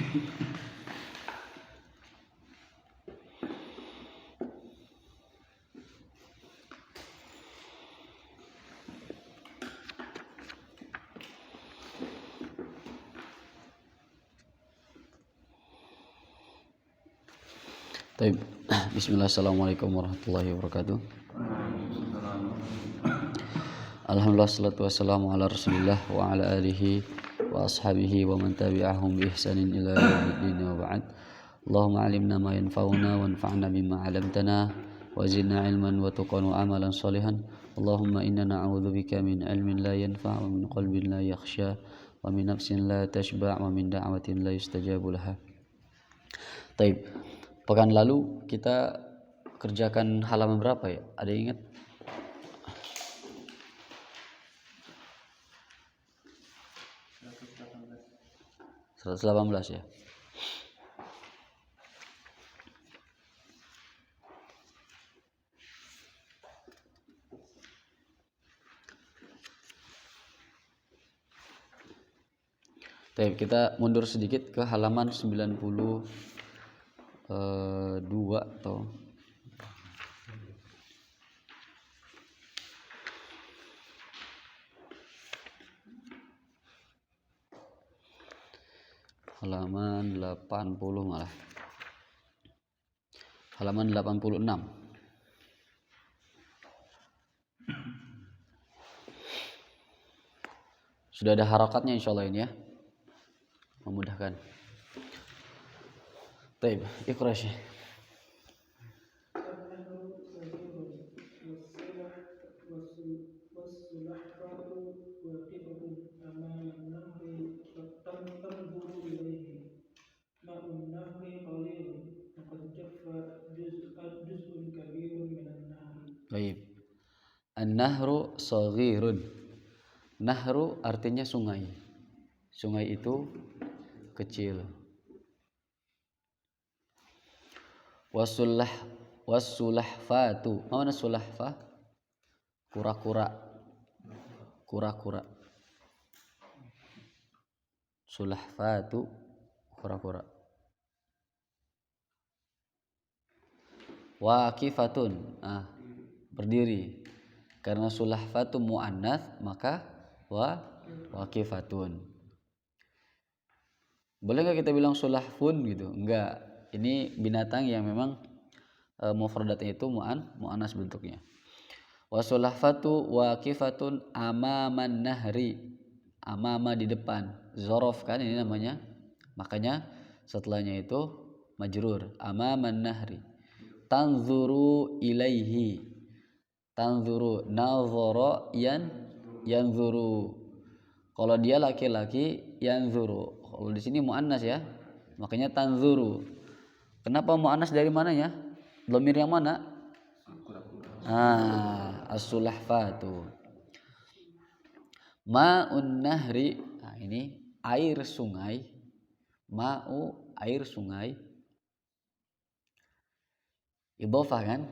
Baik. Bismillah, assalamualaikum warahmatullahi wabarakatuh. Alhamdulillah, salatu wassalamu ala rasulillah wa ala alihi wa ashabihi wa man tabi'ahum bi ihsanin ila yaumiddin wa ba'd. Allahumma alimna ma yanfa'una wanfa'na bima 'allamtana wa zidna ilman wa tuqan wa amalan salihan. Allahumma inna na'udzubika min ilmin la yanfa' wa min qalbin la yakhsha wa min nafsin la tashba' wa min da'watin la yustajabu laha. Baik. Pekan lalu kita kerjakan halaman berapa ya? Ada yang ingat? Seratus 118 ya. Baik, kita mundur sedikit ke halaman 92 atau halaman 80 malah. Halaman 86. Sudah ada harakatnya insyaallah ini ya. Memudahkan. Baik, iqra Syekh. Baik. An-nahru saghirun. Nahru artinya sungai. Sungai itu kecil. Wasulahfatu. Mana sulahfa? Kura-kura. Kura-kura. Sulahfatu kura-kura. Waqifatun. Berdiri. Karena sulahfatu muannats maka waqifatun. Boleh nggak kita bilang sulahfun gitu? Enggak. Ini binatang yang memang mufradatnya itu muannas bentuknya. Wasulahfatu waqifatun amaman nahri. Amama di depan. Zorof kan ini namanya. Makanya setelahnya itu majrur. Amaman nahri. Tanzuru ilaihi. Tanzuru nazara yanzuru. Kalau dia laki-laki yanzuru. Kalau di sini muannas ya. Makanya tanzuru. Kenapa muannas dari mananya? Dhamir yang mana? As-sulahfatu. Ma'un nahri. Ini air sungai. Ma'u air sungai. Idhofah kan?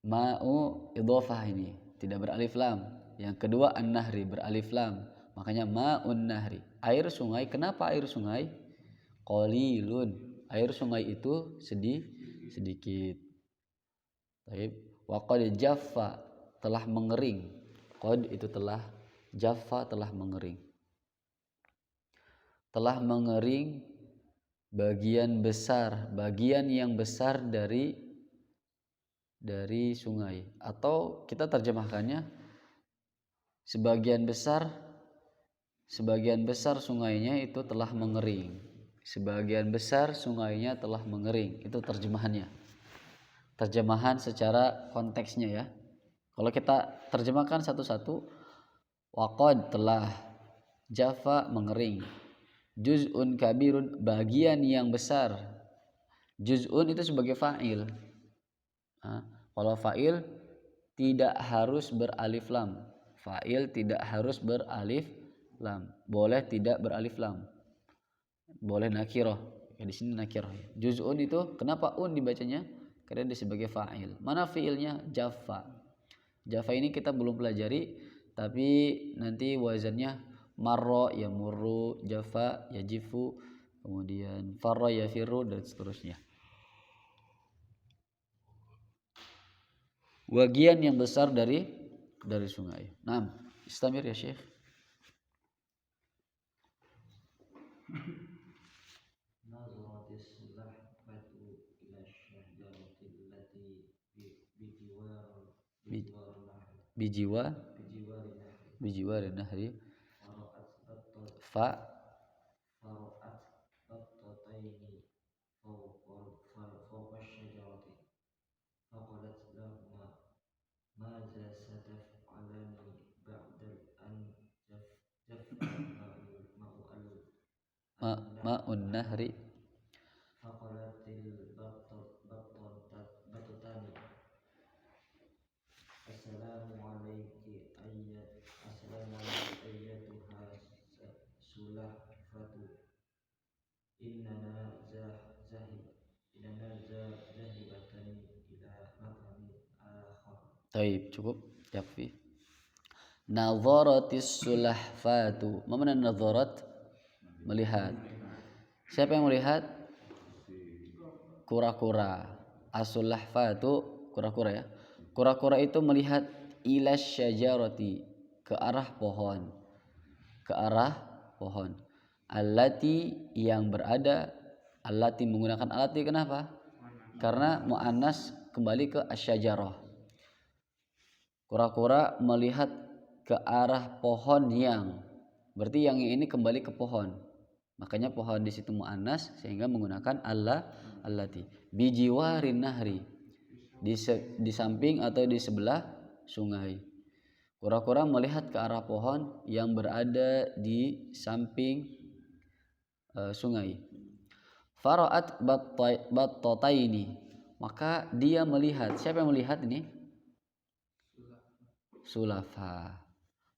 Ma'u idhofah ini tidak beralif lam. Yang kedua an-nahri beralif lam. Makanya ma'un nahri. Air sungai. Kenapa air sungai? Qalilun. Air sungai itu sedikit. Baik. Wa qad jaffa telah mengering. Qad itu telah, jaffa telah mengering. Telah mengering bagian besar, bagian yang besar dari sungai, atau kita terjemahkannya sebagian besar sungainya itu telah mengering. Sebagian besar sungainya telah mengering. Itu terjemahannya. Terjemahan secara konteksnya ya. Kalau kita terjemahkan satu-satu, waqad telah, jaffa mengering, juz'un kabirun bagian yang besar. Juz'un itu sebagai fa'il. Kalau fa'il tidak harus beralif lam. Fa'il tidak harus beralif lam. Boleh tidak beralif lam. Boleh nakirah. Ya, di sini nakirah. Juz'un itu kenapa dibacanya? Karena dia sebagai fa'il. Mana fi'ilnya? Jaffa. Jaffa ini kita belum pelajari, tapi nanti wazannya marra, yamurru, jaffa, yajifu, kemudian farra yafirru dan seterusnya. Bagian yang besar dari sungai. Nah, istamir ya Syekh. Bijiwari nahri fa ma'un nahri Taib, cukup yakfi. Nadharatis sulahfatu. Ma mana nadharat? Melihat. Siapa yang melihat? Kura-kura. As-sulahfatu kura-kura ya. Kura-kura itu melihat ilas syajarati, ke arah pohon. Ke arah pohon. Allati yang berada, allati menggunakan allati kenapa? Karena muannas kembali ke asyajarah. Kura-kura melihat ke arah pohon yang, berarti yang ini kembali ke pohon. Makanya pohon di situ muannas sehingga menggunakan allati. Bijiwarin nahri, di samping atau di sebelah sungai. Kura-kura melihat ke arah pohon yang berada di samping sungai. Fara'at battataini, maka dia melihat. Siapa yang melihat ini? Sulafa.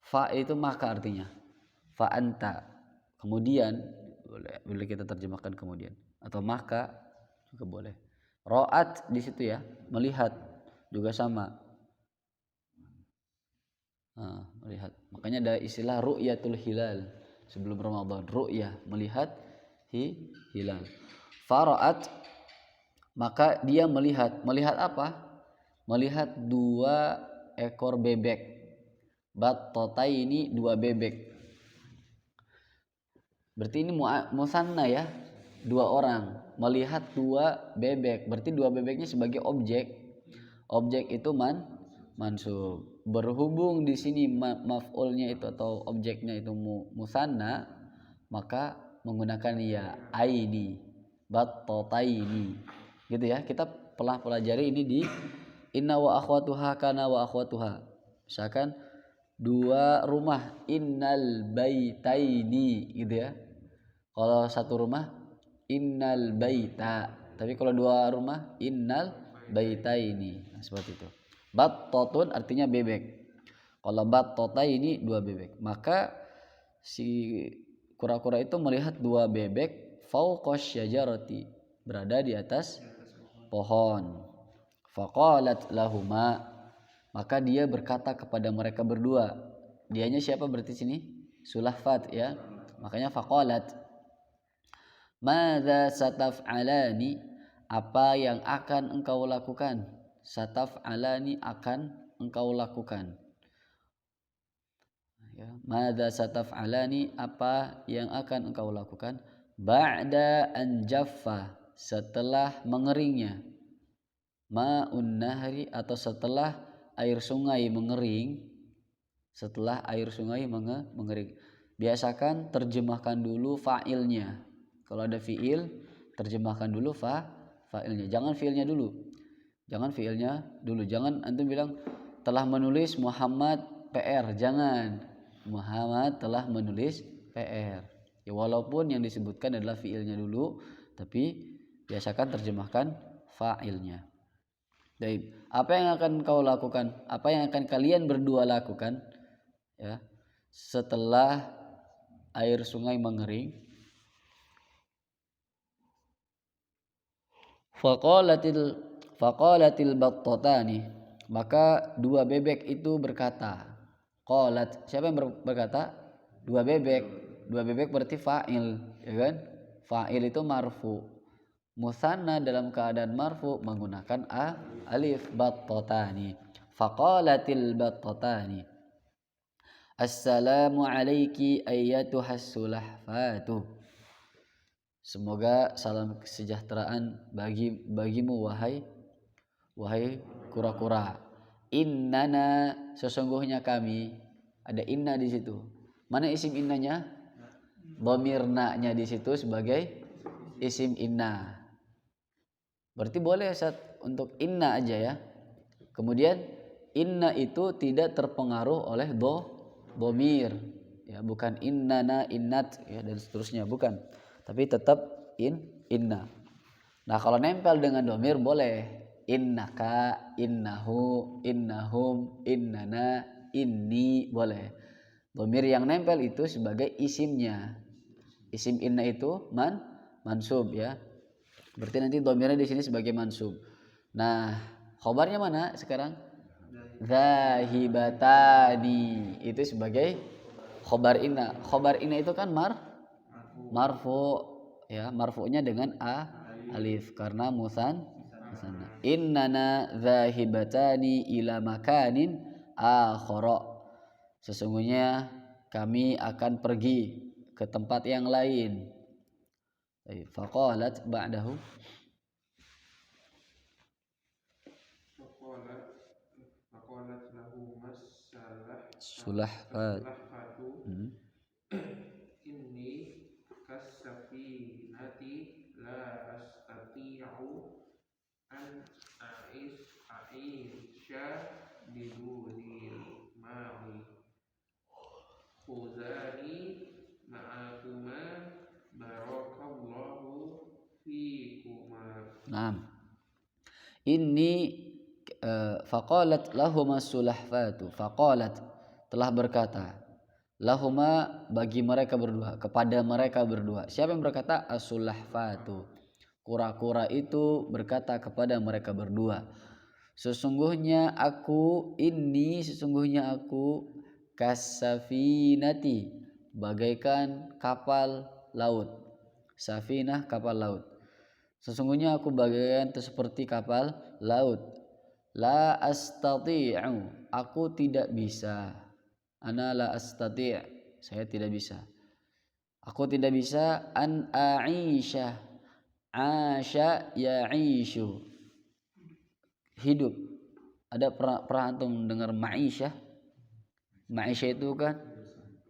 Fa itu maka artinya. Fa anta. Kemudian boleh kita terjemahkan kemudian atau maka juga boleh. Ra'at di situ ya, melihat juga sama. Melihat. Makanya ada istilah ru'yatul hilal sebelum Ramadan. Ru'yah, melihat hilal. Fara'at, maka dia melihat. Melihat apa? Melihat 2 ekor bebek. Battotai ini 2 bebek. Berarti ini musanna ya. 2 orang melihat 2 bebek. Berarti 2 bebeknya sebagai objek. Objek itu mansub. Berhubung di sini maf'ulnya itu atau objeknya itu musanna, maka menggunakan ya aini, battataini. Gitu ya. Kita pernah pelajari ini di inna wa akhwatuha kana wa akhwatuha. Misalkan 2 rumah, innal baitaini gitu ya. Kalau 1 rumah innal baita. Tapi kalau 2 rumah innal baitaini. Nah, seperti itu. Battatun artinya bebek. Kalau battataini 2 bebek. Maka si kura-kura itu melihat 2 bebek fauqasy syajarati, berada di atas pohon. Faqalat lahuma, maka dia berkata kepada mereka berdua. Dianya siapa berarti sini? Sulahfat ya. Makanya faqalat. Madza sataf'alani, apa yang akan engkau lakukan? Sataf'alani, akan engkau lakukan. Ya, madza sataf'alani, apa yang akan engkau lakukan? Ba'da an jaffa, setelah mengeringnya. Ma'un nahri, atau setelah air sungai mengering. Setelah air sungai mengering. Biasakan terjemahkan dulu fa'ilnya. Kalau ada fi'il, terjemahkan dulu fa'ilnya. Jangan fi'ilnya dulu. Jangan antum bilang telah menulis Muhammad PR. Jangan. Muhammad telah menulis PR. Ya, walaupun yang disebutkan adalah fi'ilnya dulu, tapi biasakan terjemahkan fa'ilnya. Baik, apa yang akan kau lakukan? Apa yang akan kalian berdua lakukan? Ya, setelah air sungai mengering. Faqalatil battatani, maka 2 bebek itu berkata. Qalat, siapa yang berkata? 2 bebek. 2 bebek berarti fa'il, ya kan? Fa'il itu marfu. Musanna dalam keadaan marfu menggunakan alif. Battatani. Faqalatil battatani. Assalamu alayki ayyatuhas sulahfatu. Semoga salam kesejahteraan bagimu wahai kura-kura. Innana, sesungguhnya kami. Ada inna di situ. Mana isim innanya? Dhamir na-nya di situ sebagai isim inna. Berarti boleh untuk inna aja ya. Kemudian inna itu tidak terpengaruh oleh dhamir. Ya, bukan innana, innat ya dan seterusnya, bukan. Tapi tetap inna. Nah, kalau nempel dengan dhamir boleh innaka, innahu, innahum, innana, inni boleh. Dhamir yang nempel itu sebagai isimnya. Isim inna itu mansub ya. Berarti nanti dhamirnya di sini sebagai mansub. Nah, khobarnya mana sekarang? Zahibatani. Itu sebagai khobar inna. Khobar inna itu kan marfu ya, marfu'nya dengan alif karena musanna. Innana zahibatani ila makanin akhara. Sesungguhnya kami akan pergi ke tempat yang lain. Faqalat ba'dahu. Faqalat lahu sulahfatu. Inni kasafinati la astati'u an a'isha bidunil ma'i khuzani ma'akuma barakallahu fikuma. Naam. Inni faqalat lahuma sulahfatu. Faqalat telah berkata lahuma bagi mereka berdua, kepada mereka berdua. Siapa yang berkata? As-sulahfatu. Kura-kura itu berkata kepada mereka berdua, sesungguhnya aku kasafinati, bagaikan kapal laut. Safinah kapal laut. Sesungguhnya aku bagaikan seperti kapal laut. La astati'u, aku tidak bisa. Ana la astati', saya tidak bisa. Aku tidak bisa an a'isha. Asya ya'ishu, hidup. Ada pernah antum dengar ma'isyah? Ma'isyah itu kan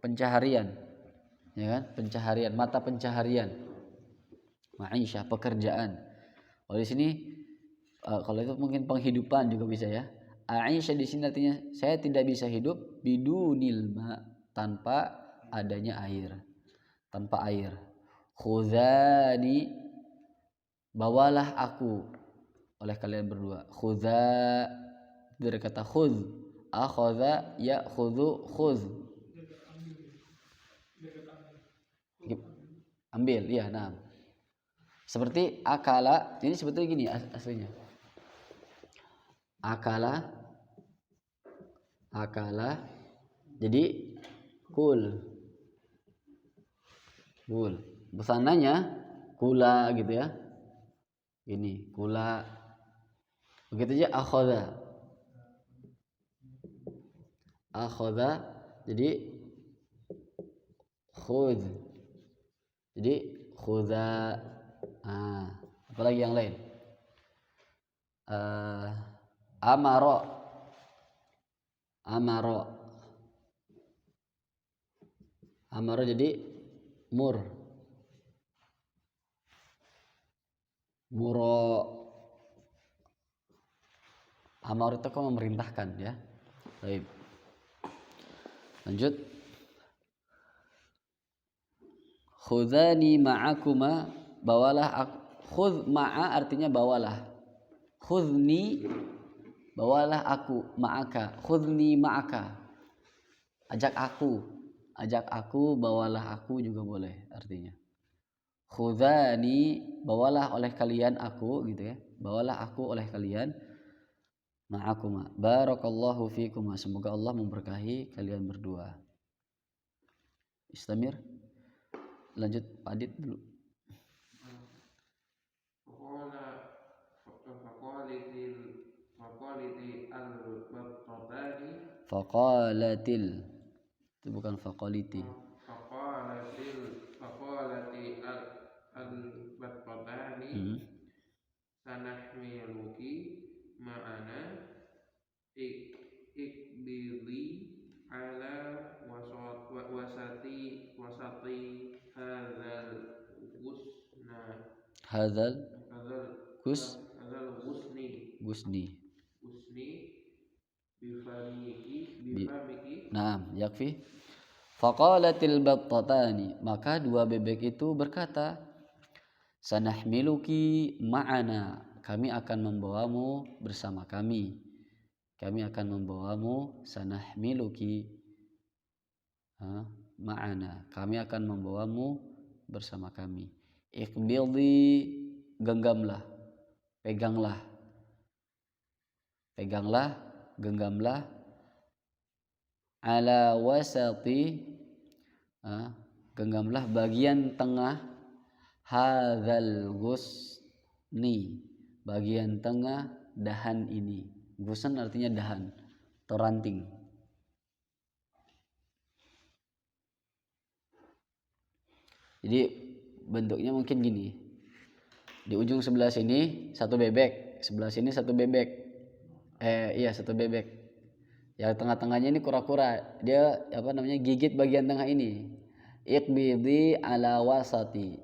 pencaharian, ya kan? Pencaharian, mata pencaharian. Ma'isyah, pekerjaan. Kalau di sini kalau itu mungkin penghidupan juga bisa ya. Aisyah di sini artinya saya tidak bisa hidup bidunil ma, tanpa adanya air. Tanpa air. Khuzani, bawalah aku oleh kalian berdua. Khudha dari kata khudh. Akhadha ya'khudhu khudh. Ambil, iya, nah. Seperti akala, ini sebetulnya gini aslinya. Akala, jadi kul. Pesanannya kula gitu ya. Ini kula. Begitu aja akhadha jadi khudh. Jadi khudha. Apalagi yang lain? Amaro jadi muro. Amaro itu kan memerintahkan ya. Baik. Lanjut. Khudhani ma'akuma, bawalah aku. Khudh ma'a artinya bawalah. Khudhni, bawalah aku. Ma'aka, khudhni ma'aka, ajak aku, bawalah aku juga boleh artinya. Khudhani, bawalah oleh kalian aku gitu ya. Bawalah aku oleh kalian. Ma'akuma, barakallahu fikuma, semoga Allah memberkahi kalian berdua. Istamir. Lanjut Pak Adit dulu. Faqalatil. Itu bukan faqaliti. Faqalati al-battatani sanahmiluki ma'ana ikbili ala wasati hadzal Hadzal gusni gusni. bifamiki Naam, yakfi. Faqalatil battatani, maka dua bebek itu berkata, sanahmiluki ma'ana, kami akan membawamu bersama kami. Kami akan membawamu, sanahmiluki ma'ana, kami akan membawamu bersama kami. Iqbildi, genggamlah, peganglah, genggamlah, ala wasati, genggamlah bagian tengah, hadzal gusni, bagian tengah dahan ini. Gusan artinya dahan atau ranting. Jadi bentuknya mungkin gini. Di ujung sebelah sini satu bebek, sebelah sini satu bebek. Satu bebek. Yang tengah-tengahnya ini kura-kura. Dia gigit bagian tengah ini. Iqbidi ala wasati.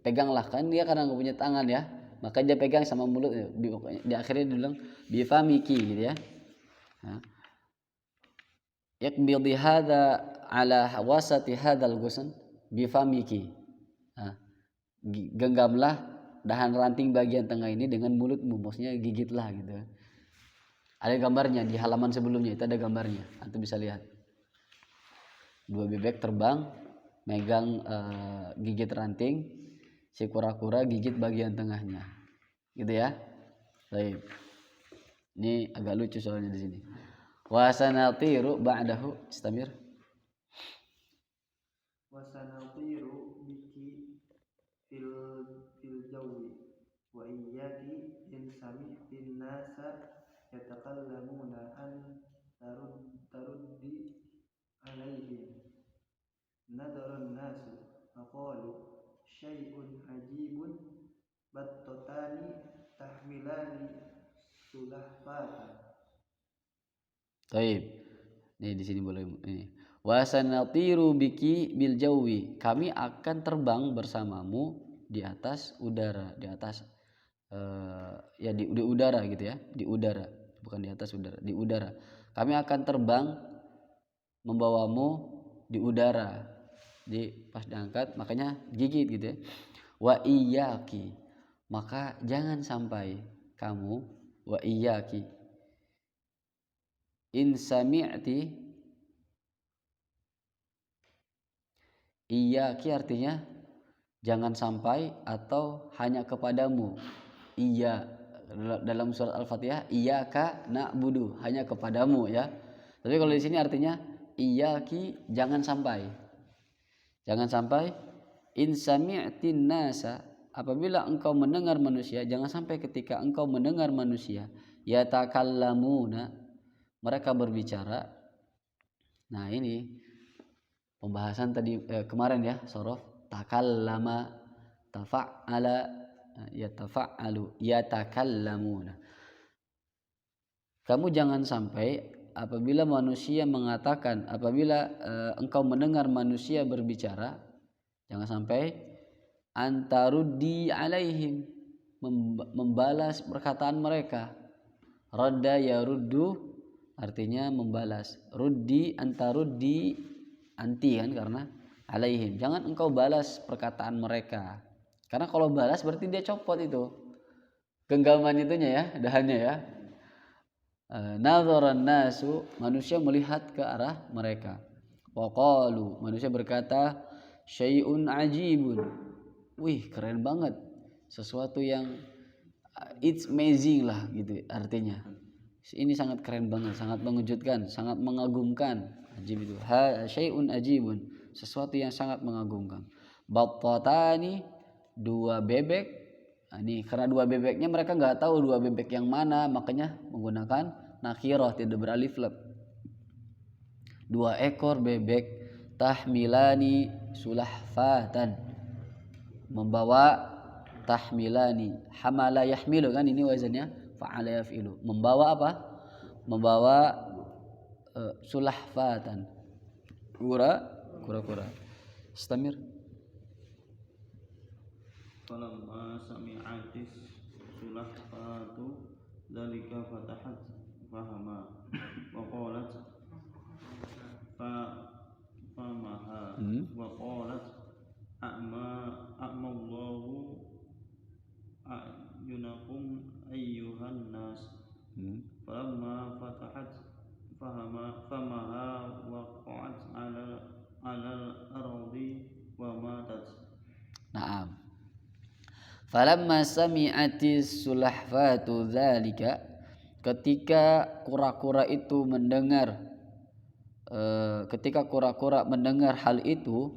Peganglah, kan dia karena enggak punya tangan ya. Maka dia pegang sama mulut. Di akhirnya dia bilang bifamiki gitu ya. Iqbidi hadza ala wasati hadzal gusan bifamiki. Genggamlah dahan ranting bagian tengah ini dengan mulutmu, maksudnya gigitlah gitu. Ada gambarnya di halaman sebelumnya, itu ada gambarnya, antum bisa lihat. Dua bebek terbang, megang gigit ranting, si kura-kura gigit bagian tengahnya, gitu ya. Baik. Ini agak lucu soalnya di sini. Wa sanatiru ba'dahu, istamir. Wa sanatiru biki fil jawi wa iyyaki in sami'tin nasa yatakallamuna an taruddi alaihim nadarun nasu faqalu syai'un ajibun battatani tahmilani sulahfata. Baik. Nih di sini boleh ini. Wa sanatiru biki bil jawi, kami akan terbang bersamamu di atas udara, di atas di udara gitu ya, di udara, bukan di atas udara, di udara. Kami akan terbang membawamu di udara. Di pas diangkat makanya gigit gitu ya. Wa iyyaki, maka jangan sampai kamu, wa iyyaki, in sami'ti, iyyaki artinya jangan sampai atau hanya kepadamu. Iya, dalam surat Al-Fatihah iyyaka na'budu, hanya kepadamu ya. Tapi kalau di sini artinya iyyaki, jangan sampai. Jangan sampai in sami'tin nasa, apabila engkau mendengar manusia, jangan sampai ketika engkau mendengar manusia yatakallamuna, mereka berbicara. Nah, ini pembahasan tadi kemarin ya, sorof takallama, tafa'ala, yatafa'alu, yatakallamuna. Kamu jangan sampai apabila manusia mengatakan, apabila engkau mendengar manusia berbicara, jangan sampai antaruddi alaihim, membalas perkataan mereka. Radda yaruddu artinya membalas. Ruddi, antaruddi, anti kan, karena alaihim, jangan engkau balas perkataan mereka. Karena kalau balas berarti dia copot itu genggaman itunya ya, dahannya ya. Nadharan nasu, manusia melihat ke arah mereka. Waqalu, manusia berkata, syai'un ajibun, wih keren banget, sesuatu yang it's amazing lah gitu artinya. Ini sangat keren banget, sangat mengejutkan, sangat mengagumkan. Ajib itu syai'un ajibun, sesuatu yang sangat mengagumkan. Battatani, dua bebek. Nah, ini karena dua bebeknya mereka nggak tahu dua bebek yang mana, makanya menggunakan nakirah, tidak beralif lam. 2 ekor bebek tahmilani sulahfatan, membawa tahmilani, hamala yahmilu kan ini wazannya fa'ala yaf'ilu, membawa apa? Membawa sulahfatan, kura-kura. Istamir. Falamma sami'atis sulahfatu dzalika fatahat fahama wa qalat famaha wa qalat a'mallahu a'yunakum ayyuhan nas. Falamma fatahat famaha waqa'at ala al-ardi wa matat. Naam. Falamma sami'atis sulahfatu dzalika, ketika kura-kura itu mendengar hal itu,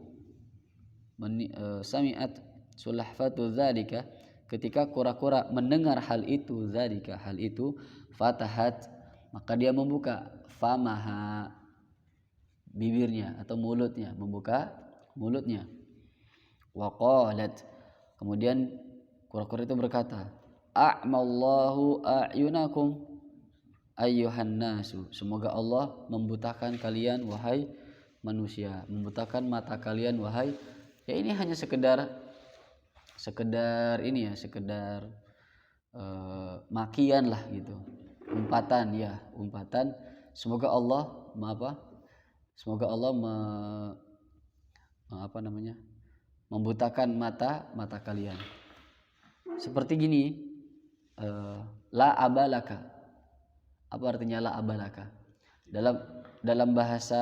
sami'at sulahfatu dzalika, ketika kura-kura mendengar hal itu, fatahat, maka dia membuka famaha, bibirnya atau mulutnya, membuka mulutnya. Wa qalat, kemudian kura-kura itu berkata, a'mallahu a'yunakum ayyuhan nasu, semoga Allah membutakan kalian wahai manusia, membutakan mata kalian wahai, ya ini hanya sekedar ini ya, sekedar makian lah gitu, umpatan. Semoga Allah membutakan mata kalian. Seperti gini, la abalaka. Apa artinya la abalaka? Dalam bahasa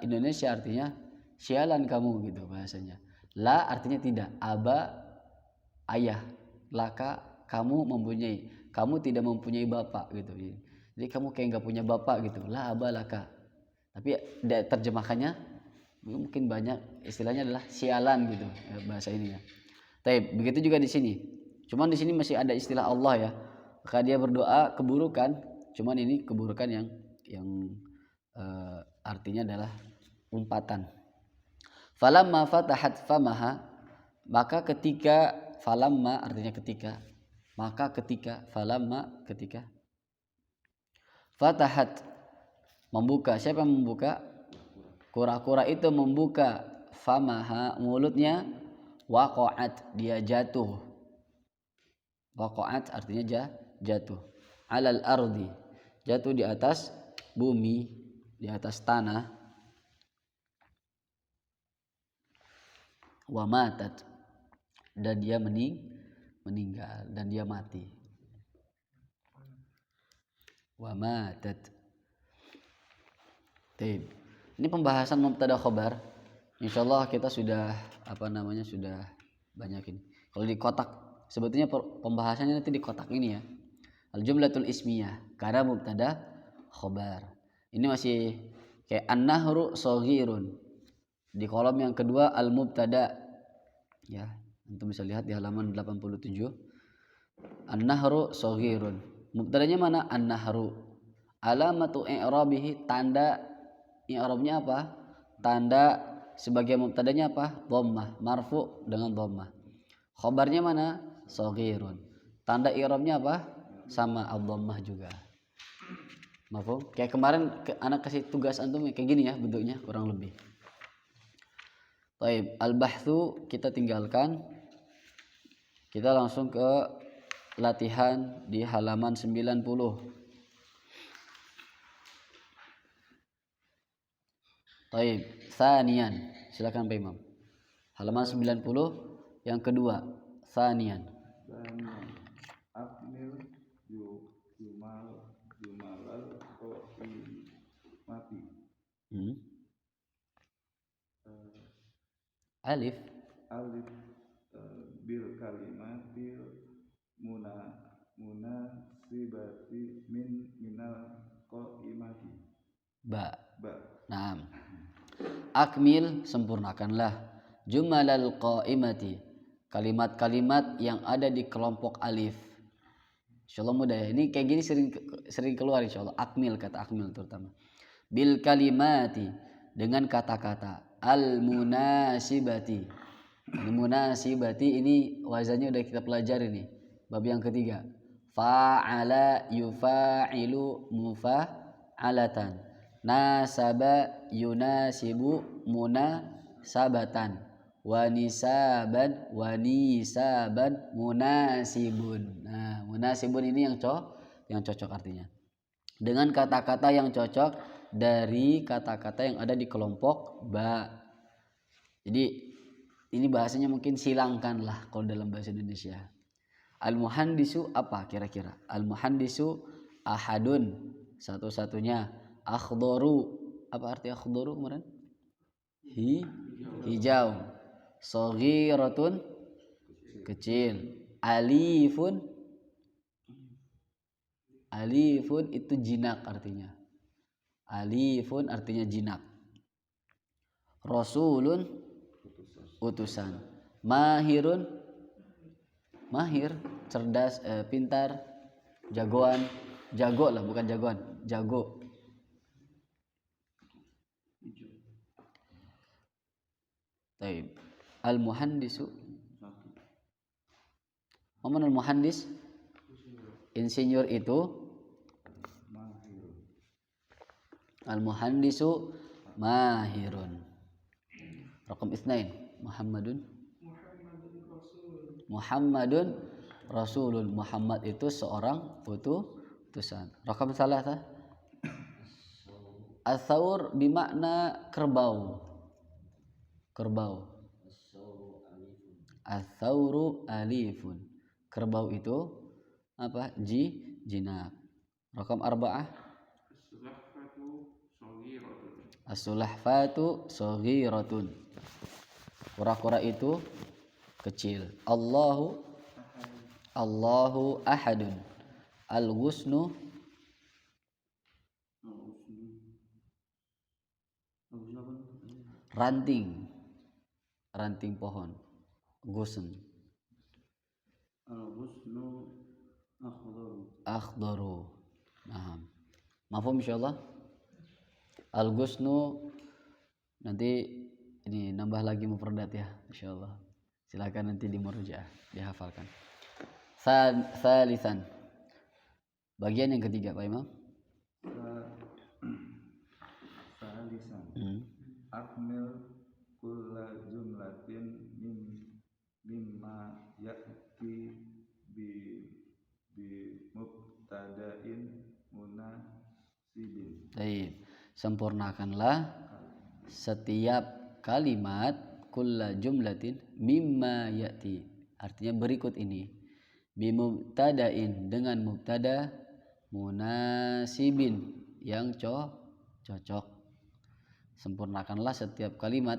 Indonesia artinya sialan kamu gitu bahasanya. La artinya tidak, aba ayah, laka kamu mempunyai, kamu tidak mempunyai bapak gitu. Jadi kamu kayak nggak punya bapak gitu. La abalaka. Tapi terjemahannya mungkin banyak, istilahnya adalah sialan gitu bahasa ini ya. Tapi begitu juga di sini. Cuman di sini masih ada istilah Allah ya. Maka dia berdoa keburukan, cuman ini keburukan yang artinya adalah umpatan. Falamma fatahat famaha, maka ketika, falamma artinya ketika, maka ketika, falamma ketika, fatahat membuka, siapa yang membuka? Kura-kura itu membuka famaha, mulutnya, waqa'at, dia jatuh. Waqa'at artinya jatuh. Alal ardi, jatuh di atas bumi, di atas tanah. Wa matat, dan dia meninggal, dan dia mati. Wa matat. Ini pembahasan mubtada khobar. Insyaallah kita sudah sudah banyak ini. Kalau di kotak sebetulnya pembahasannya nanti di kotak ini ya. Al-jumlatul ismiyah, karena mubtada khobar. Ini masih kayak an-nahru shaghirun. Di kolom yang kedua al-mubtada. Ya, antum bisa lihat di halaman 87. An-nahru shaghirun. Mubtadanya mana? An-nahru. Alamatu i'rabihi, tanda i'rabnya apa? Tanda sebagai mubtadanya apa? Dhammah, marfu dengan dhammah. Khabarnya mana? Shaghirun. Tanda i'rabnya apa? Sama ad-dhammah juga. Mafhum? Kayak kemarin anak kasih tugas antum kayak gini ya bentuknya kurang lebih. Baik, al-bahthu kita tinggalkan. Kita langsung ke latihan di halaman 90. Baik, tsaniyan. Silakan Pak Imam. Halaman 90 yang kedua, tsaniyan. Akmil jumalal mati. Alif bil kalimatil munasibati minal qaimati. Ba. Naam. Akmil, sempurnakanlah. Jumalal qaimati, kalimat-kalimat yang ada di kelompok alif. Insyaallah mudah ya. Ini kayak gini sering keluar insyaallah. Akmil, kata akmil terutama. Bil kalimati, dengan kata-kata al-munasibati. Al-munasibati ini wazannya udah kita pelajari nih. Bab yang ketiga. Fa'ala yufa'ilu mufa'alatan. Nasaba yunasibu munasabatan. Wanisaban munasibun. Nah, munasibun ini yang cocok artinya. Dengan kata-kata yang cocok dari kata-kata yang ada di kelompok ba. Jadi ini bahasanya mungkin silangkan lah kalau dalam bahasa Indonesia. Al-muhandisu apa kira-kira? Al-muhandisu ahadun, satu-satunya. Akhdaru, apa arti akhdaru kemarin? Hijau. Shaghiratun, kecil. Alifun itu jinak artinya. Alifun artinya jinak. Rasulun, utusan. Mahirun, mahir, cerdas, pintar, jagoan, jago lah bukan jagoan, jago. Taib. Al-muhandisu. Apa al-muhandis? Insinyur itu al-muhandisu mahirun. Raqam 2 Muhammadun Rasulun. Muhammad itu seorang utusan. Raqam 3 As-saur bimakna kerbau. As-sauru alifun. Kerbau itu apa? Jinak. Raqam 4 As-sulahfatu shaghiratun. Kura-kura itu kecil. Allahu ahadun. Al-ghusnu ranting pohon. Ghusn. Al-ghusnu Akhdaru. Nah, mafhum insyaallah. Al-ghusnu nanti ini nambah lagi mufradat ya insyaallah. Silakan nanti di murojaah dihafalkan. Salisan. Bagian yang ketiga Pak Imam. Salisan. Akmil kulla jumlatin mimma ya'ti bi mubtada'in munasibin. Baik. Sempurnakanlah setiap kalimat kulla jumlatin mimma ya'ti. Artinya berikut ini. Bimubtada'in dengan mubtada munasibin yang cocok. Sempurnakanlah setiap kalimat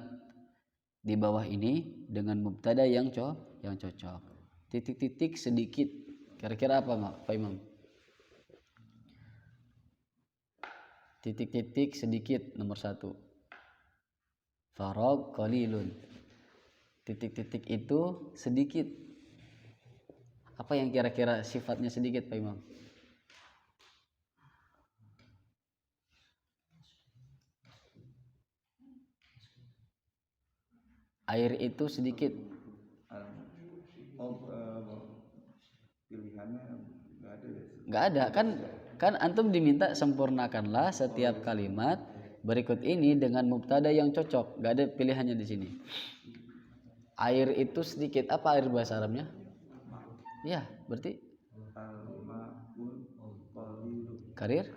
di bawah ini dengan mubtada yang cocok. Titik-titik sedikit. Kira-kira apa Pak Imam? Titik-titik sedikit nomor 1. Farag qalilun. Titik-titik itu sedikit. Apa yang kira-kira sifatnya sedikit Pak Imam? Air itu sedikit. Pilihannya nggak ada kan antum diminta sempurnakanlah setiap kalimat berikut ini dengan mubtada yang cocok. Nggak ada pilihannya di sini. Air itu sedikit. Apa air bahasa Arabnya? Ya, berarti karir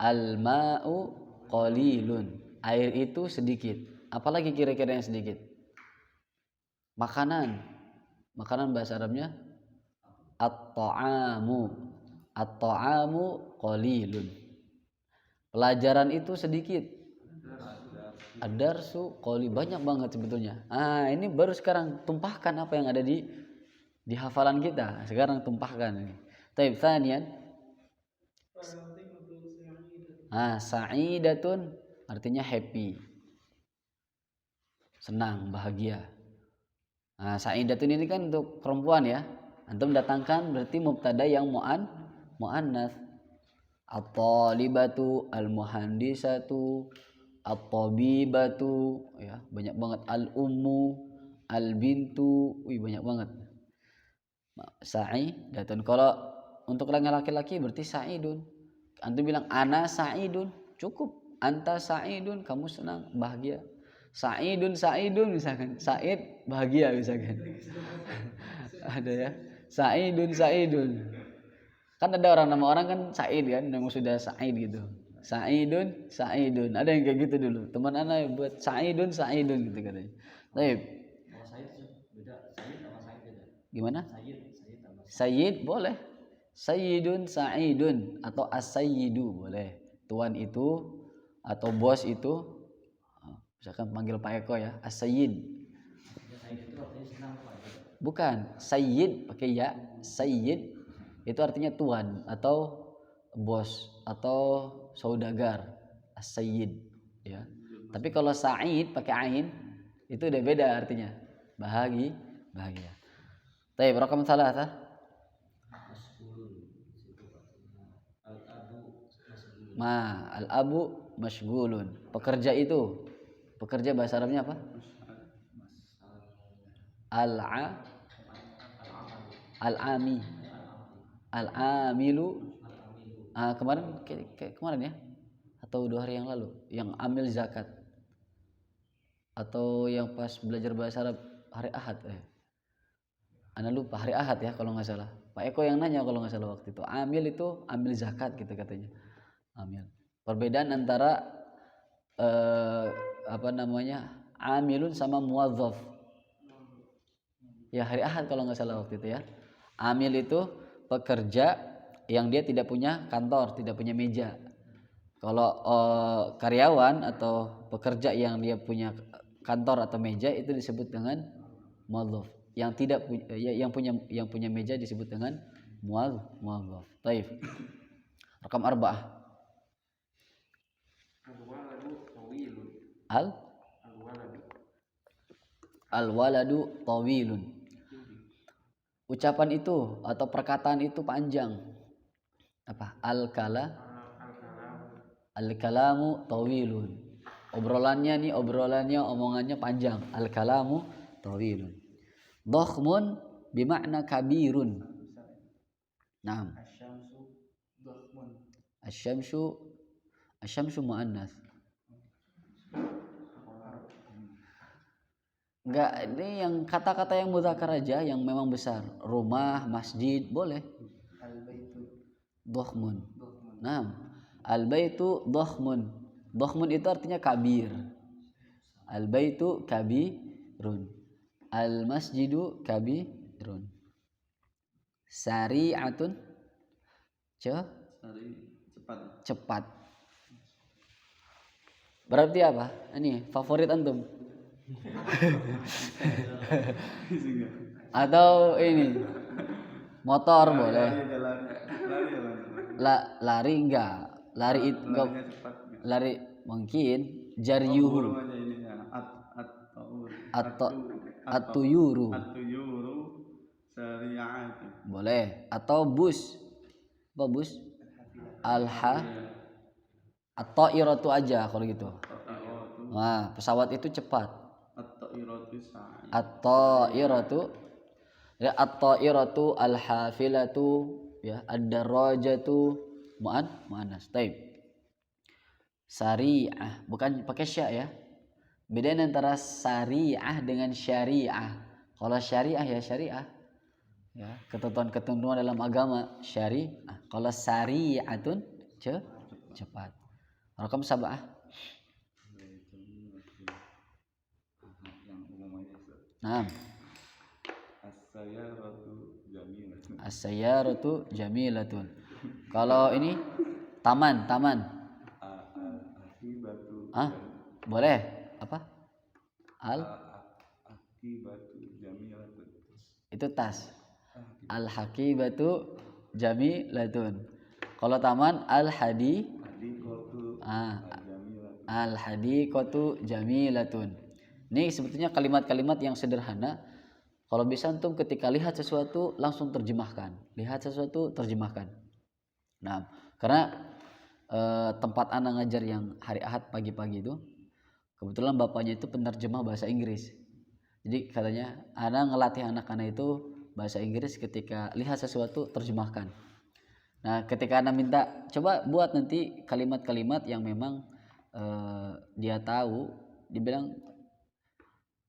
al-ma'u qalilun. Air itu sedikit. Apalagi kira-kira yang sedikit? Makanan bahasa Arabnya at-ta'amu. At-ta'amu qalilun. Pelajaran itu sedikit. Ad-darsu qalil. Banyak banget sebetulnya. Ini baru sekarang tumpahkan apa yang ada di hafalan kita. Sekarang tumpahkan ini. Taib tsaniyan. Sa'idatun artinya happy. Senang, bahagia. Sa'idatun ini kan untuk perempuan ya. Antum datangkan berarti mubtada yang mu'annats. at-talibatu, al-muhandisatu, at-tabibatu, ya, banyak banget. Al-ummu, al-bintu, banyak banget. Sa'idatun. Kalau untuk laki-laki berarti sa'idun. Antum bilang ana sa'idun, cukup. Anta sa'idun, kamu senang, bahagia. Sa'idun misalkan. Sa'id bahagia misalkan. Ada ya. Sa'idun. Kan ada nama orang kan Sa'id kan, memang sudah Sa'id gitu. Sa'idun. Ada yang kayak gitu dulu. Teman anak buat Sa'idun gitu katanya. Baik. Kalau Said beda, Said sama Said beda. Gimana? Said sama Sayyid boleh. Sayyidun, Sa'idun atau as-sayyidu boleh. Tuan itu atau bos itu, misalkan panggil Pak Eko ya, as-sayyid. Said itu artinya senang Pak. Bukan, sayyid pakai ya, sayyid itu artinya tuan atau bos atau saudagar, as-sayyid ya. Tapi kalau sa'id pakai ain itu udah beda artinya. Bahagia. Baik, rakam salatah. Al-abu mashghulun. Pekerja bahasa Arabnya apa? Al-ami. Al-amilu. Kemarin ya? Atau 2 hari yang lalu yang amil zakat. Atau yang pas belajar bahasa Arab hari Ahad Ana lupa hari Ahad ya kalau nggak salah. Pak Eko yang nanya kalau nggak salah waktu itu. Amil itu amil zakat gitu katanya. Amil. Perbedaan antara amilun sama muwazzaf. Ya hari Ahad kalau nggak salah waktu itu ya. Amil itu pekerja yang dia tidak punya kantor, tidak punya meja. Kalau karyawan atau pekerja yang dia punya kantor atau meja itu disebut dengan muwazzaf. Yang tidak yang punya meja disebut dengan muwazzaf. Baik. Rakam 4. Al-waladu tawilun. Ucapan itu atau perkataan itu panjang. Apa? Al-kalamu tawilun. Omongannya panjang. Al-kalamu tawilun. Dhakhmun bimakna kabirun. Naam. Asyamsu muannas. Enggak, ini yang kata-kata yang mudzakkar aja yang memang besar. Rumah, masjid boleh. Al-baitu Dhakhmun. Naam. Al-baitu dhakhmun. Dhakhmun itu artinya kabir. Al-baitu kabirun. Al-masjidu kabirun. Sari'atun cepat. Berarti apa? Ini favorit antum. Atau ini motor boleh. Lari enggak. Lari mungkin jaryuhu. At-tuyuru sari'atu boleh. Atau bus. Apa bus? At-ta'iratu aja kalau gitu. Nah, pesawat itu cepat. At-ta'iratu ya, at-ta'iratu al-hafilatu ya, ad-darajatu muannas. Baik. Sari'ah bukan pakai sya ya. Beda antara sari'ah dengan syariah. Kalau syariah ya syariah. Ya, ketentuan-ketentuan dalam agama syariah. Kalau sari'atun cepat. Rakam 7. Naam. As-sayyaratu jamilatun. Kalau ini taman. Boleh. Apa? Al-hakibatu jamilatun. Itu tas. Al-hakibatu jamilatun. Kalau taman al-hadiqatu jamilatun. Ini sebetulnya kalimat-kalimat yang sederhana. Kalau bisa antum ketika lihat sesuatu langsung terjemahkan. Nah, karena tempat ana ngajar yang hari Ahad pagi-pagi itu, kebetulan bapaknya itu penerjemah bahasa Inggris. Jadi katanya ana ngelatih anak-anak itu bahasa Inggris ketika lihat sesuatu terjemahkan. Nah, ketika ana minta coba buat nanti kalimat-kalimat yang memang dia tahu, dibilang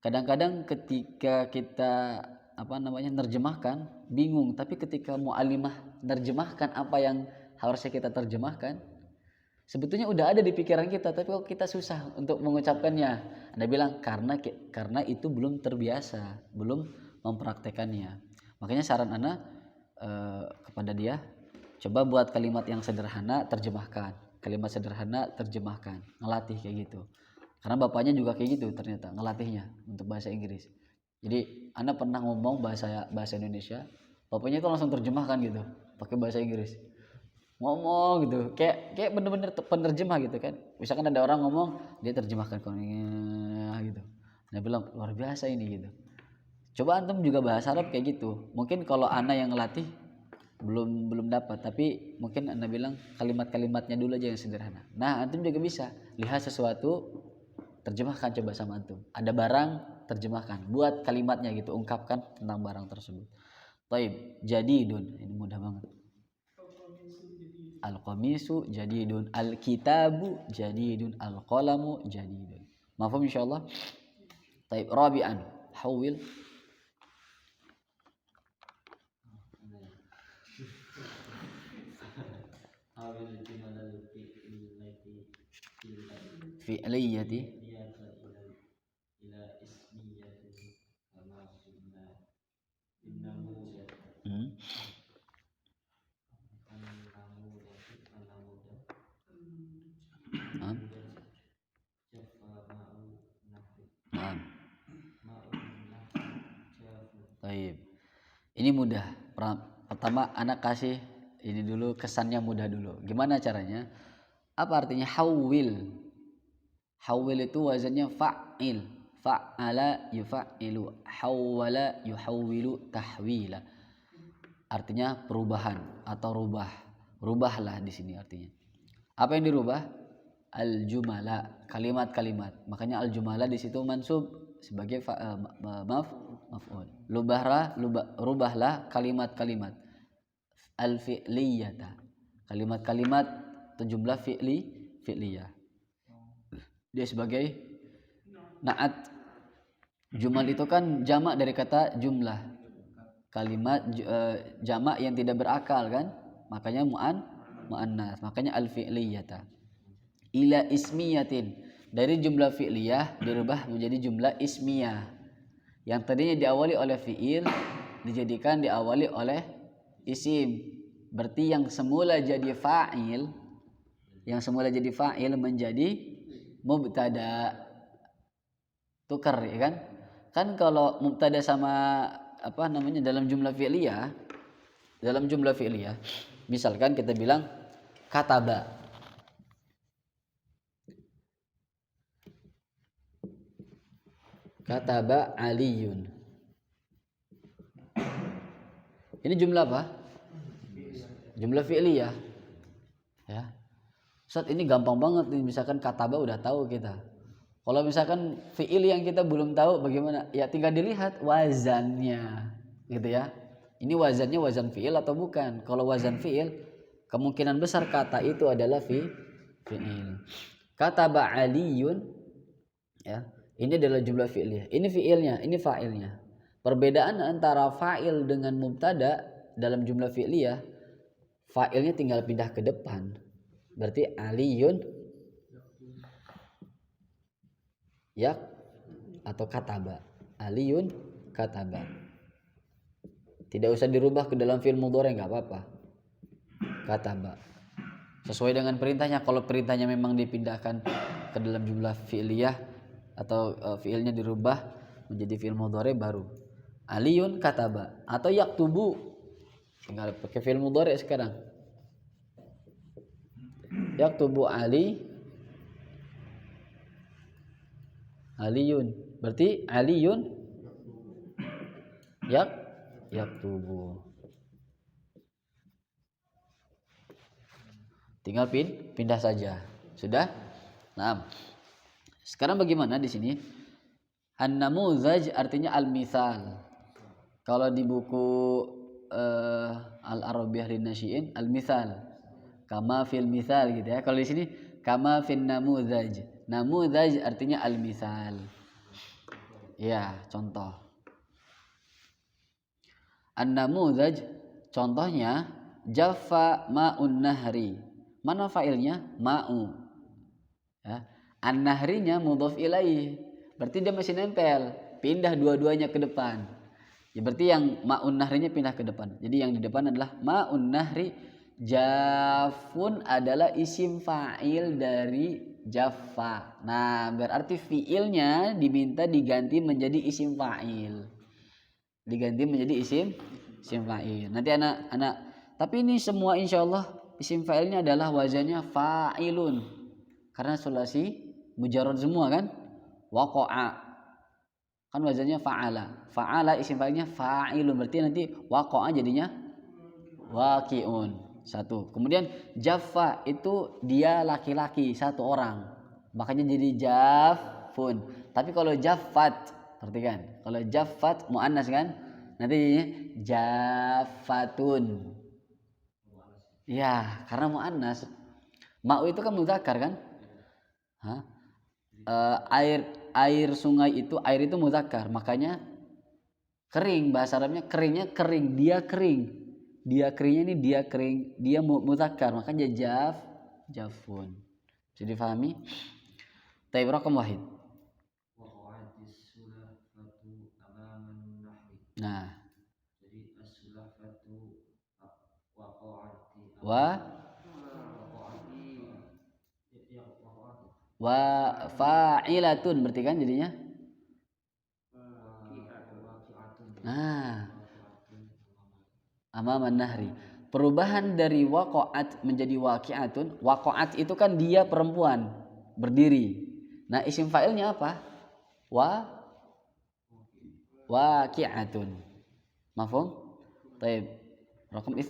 kadang-kadang ketika kita nerjemahkan bingung, tapi ketika mu'alimah nerjemahkan apa yang harusnya kita terjemahkan, sebetulnya udah ada di pikiran kita, tapi kok kita susah untuk mengucapkannya. Anda bilang karena itu belum terbiasa, belum mempraktekannya. Makanya saran Anda kepada dia, coba buat kalimat yang sederhana terjemahkan, kalimat sederhana terjemahkan, ngelatih kayak gitu. Karena bapaknya juga kayak gitu ternyata ngelatihnya untuk bahasa Inggris. Jadi Anda pernah ngomong bahasa Indonesia, bapaknya itu langsung terjemahkan gitu, pakai bahasa Inggris. Ngomong gitu, kayak bener-bener penerjemah gitu kan. Misalkan ada orang ngomong, dia terjemahkan gitu. Dia bilang luar biasa ini gitu. Coba antum juga bahasa Arab kayak gitu. Mungkin kalau Ana yang ngelatih belum dapat, tapi mungkin Anda bilang kalimat-kalimatnya dulu aja yang sederhana. Nah, antum juga bisa lihat sesuatu, terjemahkan coba sama antum. Ada barang, terjemahkan. Buat kalimatnya gitu, ungkapkan tentang barang tersebut. Taib, jadidun. Ini mudah banget. Al-qamisu jadidun, al-kitabu jadidun, al-qalamu jadidun. Mafhum insyaallah. Taib, rabi'an, hawil. Fi'liyati Taib. Ini mudah. Pertama anak kasih ini dulu, kesannya mudah dulu. Gimana caranya? Apa artinya hawil? Hawil itu wazannya fa'il. Fa'ala yufa'ilu, hawwala yuhawwilu tahwila. Artinya perubahan atau rubah. Rubahlah di sini artinya. Apa yang dirubah? Al-jumala, kalimat-kalimat. Makanya al-jumala di situ mansub sebagai maf'ul. Rubahlah kalimat-kalimat. Al-fi'liyata, kalimat-kalimat atau jumlah fi'liyah. Dia sebagai na'at. Jumal itu kan jamak dari kata jumlah. Kalimat jamak yang tidak berakal kan? Makanya mu'annas. Makanya al-fi'liyata. Ila ismiyatin, dari jumlah fi'liyah dirubah menjadi jumlah ismiyah. Yang tadinya diawali oleh fi'il dijadikan diawali oleh isim. Berarti yang semula jadi fa'il menjadi mubtada. Tukar ya kan? Kan kalau mubtada sama dalam jumlah fi'liyah, misalkan kita bilang kataba. Kataba Aliyun. Ini jumlah apa? Jumlah fi'liyah. Ya. Ustaz, ini gampang banget nih, misalkan kataba udah tahu kita. Kalau misalkan fi'il yang kita belum tahu bagaimana? Ya tinggal dilihat wazannya. Gitu ya. Ini wazannya wazan fi'il atau bukan? Kalau wazan fi'il, kemungkinan besar kata itu adalah fi'il. Kataba Aliyun, ya. Ini adalah jumlah fi'liyah. Ini fi'ilnya, ini fa'ilnya. Perbedaan antara fa'il dengan mubtada dalam jumlah fi'liyah, fa'ilnya tinggal pindah ke depan. Berarti Aliyun yak atau kataba. Aliyun kataba. Tidak usah dirubah ke dalam fi'il mudhari, enggak apa-apa. Kataba. Sesuai dengan perintahnya. Kalau perintahnya memang dipindahkan ke dalam jumlah fi'liyah atau fiilnya dirubah menjadi fiil mudhari baru Aliyun kataba, atau yaktubu tinggal pakai fiil mudhari sekarang. Yaktubu Aliyun, berarti Aliyun yaktubu. Tinggal pindah saja. Sudah? Nah, sekarang bagaimana di sini? An-namuzaj artinya al-mithal. Kalau di buku Al-Arabiyah Lin-Nasyi'in al-mithal. Kama fil mithal gitu ya. Kalau di sini kama fin namuzaj. Namuzaj artinya al-mithal. Ya, contoh. An-namuzaj contohnya jaffa ma'un nahri. Mana fa'ilnya? Ma'u. Ya. An-nahrinya mudhaf ilaih. Berarti dia masih nempel. Pindah dua-duanya ke depan. Ya berarti yang ma'un nahrinya pindah ke depan. Jadi yang di depan adalah ma'un nahri. Jafun adalah isim fa'il dari jaffa. Nah, berarti fi'ilnya diminta diganti menjadi isim fa'il. Diganti menjadi isim fa'il. Nanti anak tapi ini semua insyaallah isim fa'ilnya adalah wazannya fa'ilun. Karena sulasi mujarrad semua kan? Waqa'a. Kan wazannya fa'ala. Fa'ala isim fa'ilnya fa'ilun. Berarti nanti waqa'a jadinya waqi'un. Satu. Kemudian jaffa itu dia laki-laki, satu orang. Makanya jadi jafun. Tapi kalau jaffat, perhatikan. Kalau jaffat muannas kan? Nanti jadinya jaffatun. Ya, karena muannas. Ma'u itu kan muzakkar kan? Hah? Air sungai itu air itu muzakkar, makanya kering, bahasa Arabnya keringnya kering, dia kering. Dia keringnya ini dia kering, dia muzakkar, makanya jafun. Bisa difahami? Taib raqam wahid. Waqa'atis sulafatu amaman nahri. Nah, Jadi as-sulafatu waqa'ati. Waqa'ati. Ya waqa'ati. wa fa'ilatun berarti kan jadinya. Waqi'atun. Nah, amaman nahri. Perubahan dari waqa'at menjadi waqi'atun. Waqa'at itu kan dia perempuan berdiri. Nah, isim fa'ilnya apa? Waqi'atun. Mafhum? Taib. Raqam 2.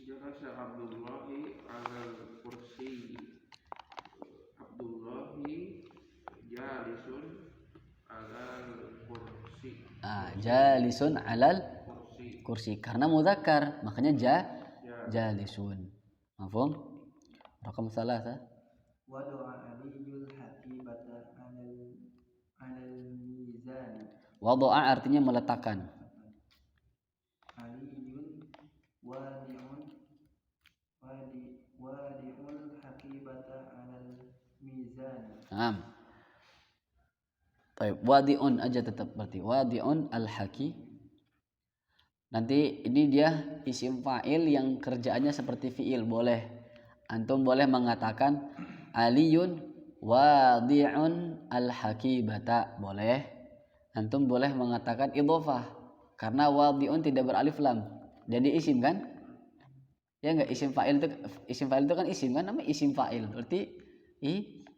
Jalasa Abdullahi alal kursi. Abdullahi jalisun alal kursi. Jalisun alal Kursi. kursi karena muzakkar, makanya jalisun. Mafhum? Raqam 3. Wada'a aliyul hatibata alal mizan. Wada'a artinya meletakkan. Aliyun wadi'ul hatibata alal mizan. Baik, wadi'un aja tetap berarti wadi'un al-haki. Nanti ini dia isim fa'il yang kerjaannya seperti fi'il, boleh. Antum boleh mengatakan aliyun wadi'un al-hakibata, boleh. Antum boleh mengatakan idhofah karena wadi'un tidak beralif lam. Jadi isim kan? Ya enggak, isim fa'il itu kan isim kan, namanya isim fa'il. Berarti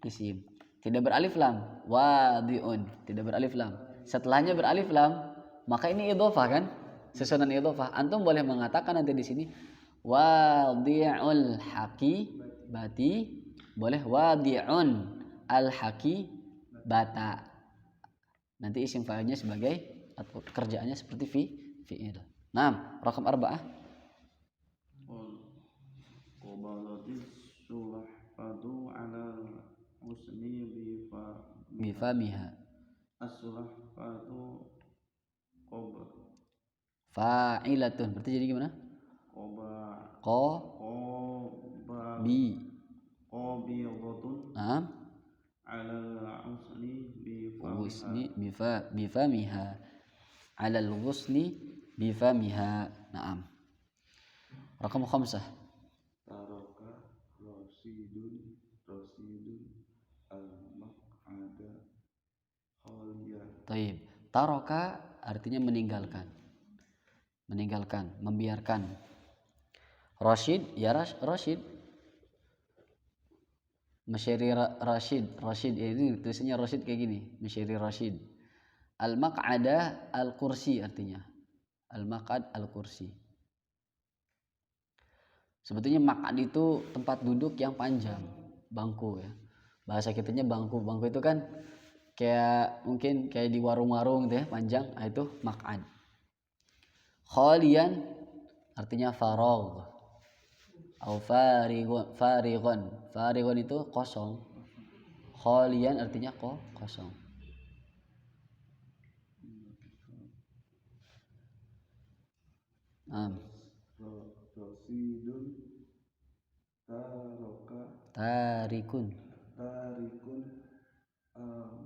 isim. Tidak beralif lam. Wadi'un, tidak beralif lam. Setelahnya beralif lam, maka ini idhofah kan? Susunan idhofah. Antum boleh mengatakan nanti di sini wadi'ul haqibati, boleh wadi'un al-haqibata. Nanti isim fa'ilnya sebagai atau kerjaannya seperti fi'il. Nah, raqam 4. Qabalatis sulahfatu alal husni Bifamiha. as-sulahfatu Fa'ilatun. Berarti jadi gimana? qabidatun Naam. alal husni Bifamiha. Alal ghusni bifamiha. Naam. Raqam 5. taraka rasidun al-maq'ada khaliyah. Taib. Taraka artinya meninggalkan. Meninggalkan, membiarkan. Rashid, ya Rashid. Masyairi Rashid ini tulisannya Rashid kayak gini, Masyairi Rashid. Al-maq'ada al-kursi artinya. Al-maq'ad al-kursi. Sebetulnya maq'ad itu tempat duduk yang panjang, bangku ya. Bahasa kitanya bangku. Bangku itu kan kayak mungkin kayak di warung-warung gitu ya, panjang. Nah, itu maq'ad. Khalian artinya faragh. Au farighun. Farighun itu kosong. Khalian artinya kosong. Rasidun taroka Tarikun. tarikun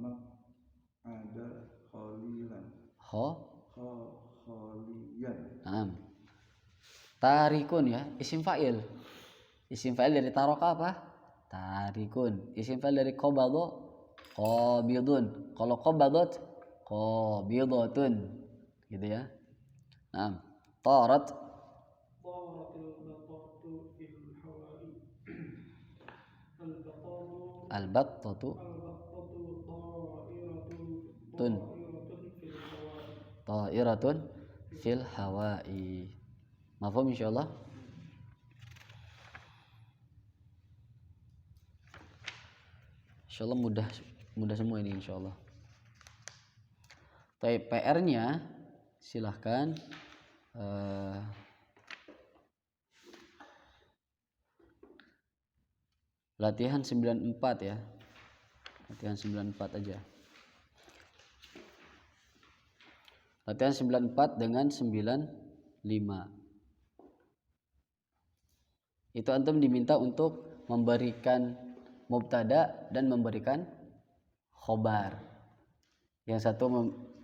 mak ada kholilan kholian. Tarikun ya, isim fa'il. Isim fa'il dari taroka apa? Tarikun. Isim fa'il dari qabadha qabidun. Kalau qabadhat qabidatun. Gitu ya. Tarat al-battatu tun ta'iratun fil hawa'i. Mafhum insyaallah. Insyaallah mudah semua ini insyaallah. Tapi PR-nya silahkan latihan 94 ya. Latihan 94 aja. Latihan 94 dengan 95. Itu antum diminta untuk memberikan mubtada dan memberikan khobar. Yang satu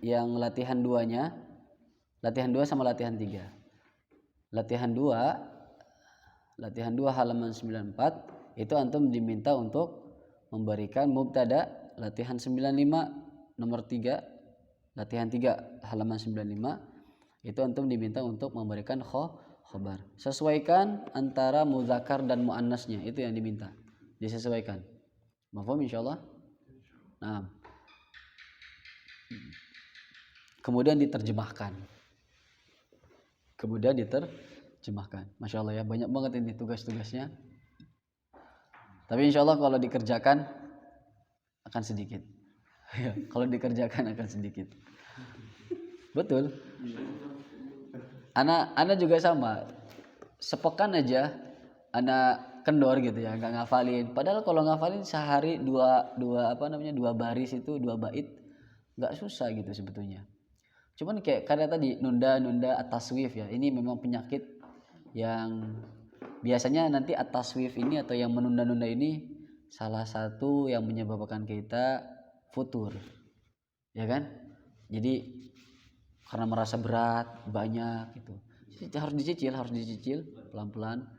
yang latihan 2-nya, latihan 2 sama latihan 3. Latihan 2 halaman 94 itu antum diminta untuk memberikan mubtada. Latihan 95 nomor 3, latihan 3 halaman 95 itu antum diminta untuk memberikan khobar. Sesuaikan antara muzakkar dan muannasnya, itu yang diminta. Disesuaikan. Mafhum insyaallah. Nah. Kemudian diterjemahkan. Masya Allah ya, banyak banget ini tugas-tugasnya. Tapi insya Allah kalau dikerjakan akan sedikit. Kalau dikerjakan akan sedikit. Betul. Ana juga sama. Sepekan aja ana kendor gitu ya, nggak ngafalin. Padahal kalau ngafalin sehari dua baris itu 2 bait nggak susah gitu sebetulnya. Cuman kayak karena tadi nunda at-taswif ya. Ini memang penyakit yang biasanya nanti at-taswif ini atau yang menunda-nunda ini salah satu yang menyebabkan kita futur. Ya kan? Jadi karena merasa berat banyak gitu. Harus dicicil pelan-pelan.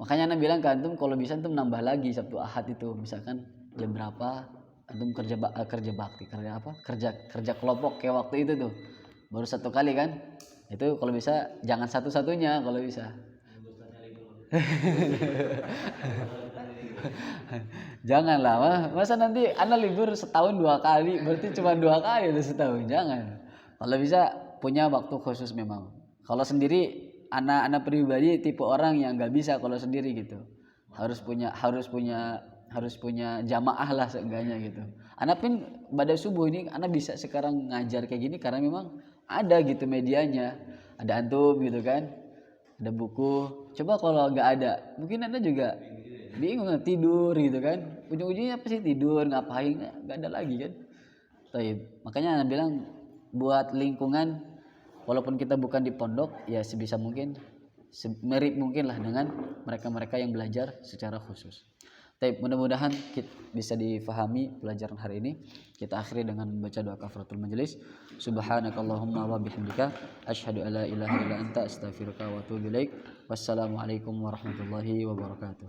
Makanya Anda bilang ke antum kalau bisa antum nambah lagi Sabtu Ahad itu, misalkan jam berapa antum kerja bakti, kerja kelompok kayak waktu itu tuh. Baru 1 kali kan? Itu kalau bisa jangan satu-satunya kalau bisa. Janganlah, masa nanti Anda libur setahun 2 kali, berarti cuma 2 kali setahun. Jangan. Kalau bisa punya waktu khusus memang. Kalau sendiri anak pribadi tipe orang yang nggak bisa kalau sendiri gitu. Harus punya jamaah lah seenggaknya gitu. Anak pun pada subuh ini anak bisa sekarang ngajar kayak gini karena memang ada gitu medianya. Ada antum gitu kan. Ada buku. Coba kalau nggak ada, mungkin Anda juga bingung tidur gitu kan. Ujung-ujungnya pasti tidur, ngapain? Nggak ada lagi kan. Makanya Anda bilang buat lingkungan, walaupun kita bukan di pondok, ya sebisa mungkin semirip mungkin lah dengan mereka-mereka yang belajar secara khusus. Mudah-mudahan bisa difahami pelajaran hari ini. Kita akhiri dengan membaca doa kafaratul majelis. Subhanakallahumma wa bihamdika asyhadu an la ilaha illa anta astaghfiruka wa atubu ilaik. Wassalamualaikum warahmatullahi wabarakatuh.